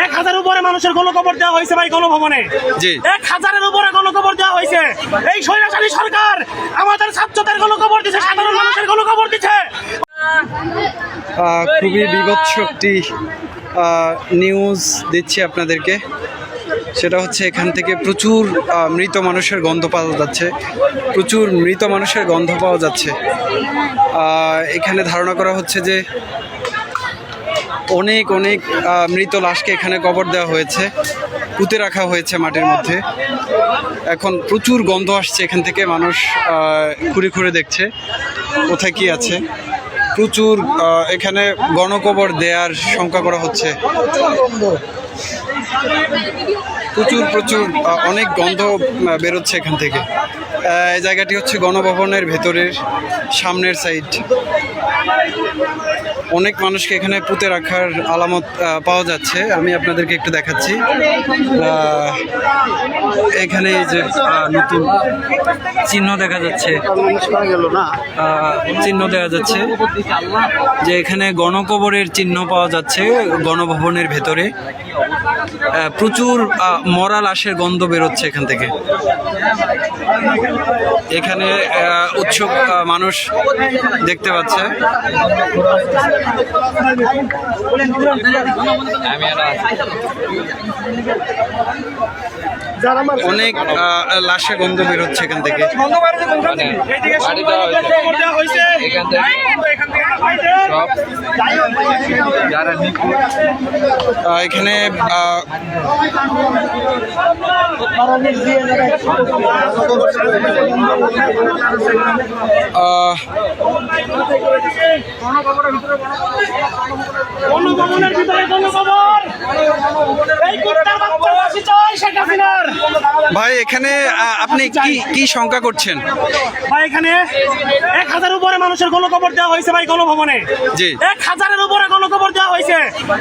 1000-এর উপরে মানুষের গণকবর দেওয়া হয়েছে ভাই গণভবনে। জি 1000-এর উপরে গণকবর দেওয়া হয়েছে। এই স্বৈরাচারী সরকার আমাদের ছাত্রদের গণকবর দিচ্ছে, সাধারণ মানুষের গণকবর দিচ্ছে। খুবই বিভৎস একটি নিউজ দিচ্ছি আপনাদেরকে। সেটা হচ্ছে এখান থেকে প্রচুর মৃত মানুষের গন্ধ পাওয়া যাচ্ছে, প্রচুর মৃত মানুষের গন্ধ পাওয়া যাচ্ছে। এখানে ধারণা করা হচ্ছে যে অনেক অনেক মৃত লাশকে এখানে কবর দেওয়া হয়েছে, পুঁতে রাখা হয়েছে মাটির মধ্যে। এখন প্রচুর গন্ধ আসছে এখান থেকে, মানুষ ঘুরে ঘুরে দেখছে কোথায় কি আছে। প্রচুর এখানে গণকবর দেওয়ার শঙ্কা করা হচ্ছে। প্রচুর প্রচুর অনেক গন্ধ বেরোচ্ছে এখান থেকে। এই জায়গাটি হচ্ছে গণভবনের ভেতরের সামনের সাইড। অনেক মানুষকে এখানে পুঁতে রাখার আলামত পাওয়া যাচ্ছে। আমি আপনাদেরকে একটু দেখাচ্ছি। এখানে এই যে নতুন চিহ্ন দেখা যাচ্ছে, চিহ্ন দেখা যাচ্ছে যে এখানে গণকবরের চিহ্ন পাওয়া যাচ্ছে গণভবনের ভেতরে। প্রচুর মরা লাশের গন্ধ বেরোচ্ছে এখান থেকে। এখানে উৎসুক মানুষ দেখতে পাচ্ছে। অনেক লাশের গন্ধ বেরোচ্ছে এখান থেকে। এখানে ভাই এখানে আপনি কি কি শঙ্কা করছেন? ভাই এখানে 1000-এর উপরে মানুষের গণকবর দেওয়া হয়েছে ভাই গণভবনে। জি 1000-এর উপরে গণকবর দেওয়া হয়েছে।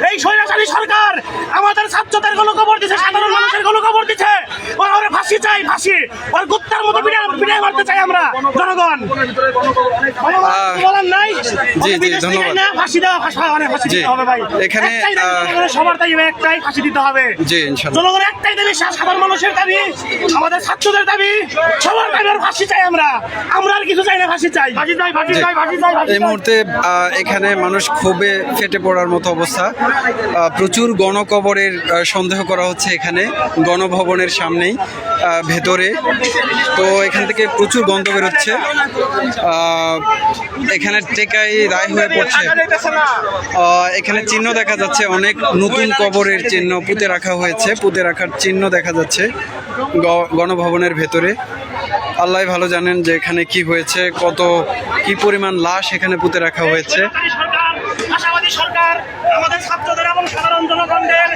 এই স্বৈরাচারী সরকার আমাদের ছাত্রদের গণকবর দিচ্ছে, সাধারণ মানুষের গণকবর দিচ্ছে। ওরা ফাঁসি চাই, ফাঁসি। ওর কুত্তার মতো বিদায় মারতে চাই আমরা জনগণ। বলার নাই। জি জি ধন্যবাদ। ফাঁসি দেওয়া, ফাঁসি দিতে হবে ভাই। এখানে সবার দাবি একটাই, ফাঁসি দিতে হবে। জি ইনশাআল্লাহ। জনগণের একটাই দাবি, সাধারণ মানুষের দাবি, আমাদের ছাত্রদের দাবি, সবার দাবি আর ফাঁসি চাই। আমরা আর কিছু চাই না, ফাঁসি চাই, ফাঁসি চাই, ফাঁসি চাই, ফাঁসি চাই। এই মুহূর্তে এখানে মানুষ ক্ষোভে ফেটে পড়ার মতো অবস্থা। প্রচুর গণকবরের সন্দেহ করা হচ্ছে এখানে গণভবনের সামনেই ভেতরে। তো এখান থেকে প্রচুর গন্ধ বেরোচ্ছে। এখানে টেকাই দায় হয়ে পড়ছে। এখানে চিহ্ন দেখা যাচ্ছে, অনেক নতুন কবরের চিহ্ন পুঁতে রাখা হয়েছে, পুঁতে রাখার চিহ্ন দেখা যাচ্ছে গণভবনের ভেতরে। আল্লাহ ভালো জানেন যে এখানে কি হয়েছে, কত কি পরিমাণ লাশ এখানে পুঁতে রাখা হয়েছে। আশাবাদী সরকার আমাদের ছাত্রদের এবং সাধারণ জনগণদের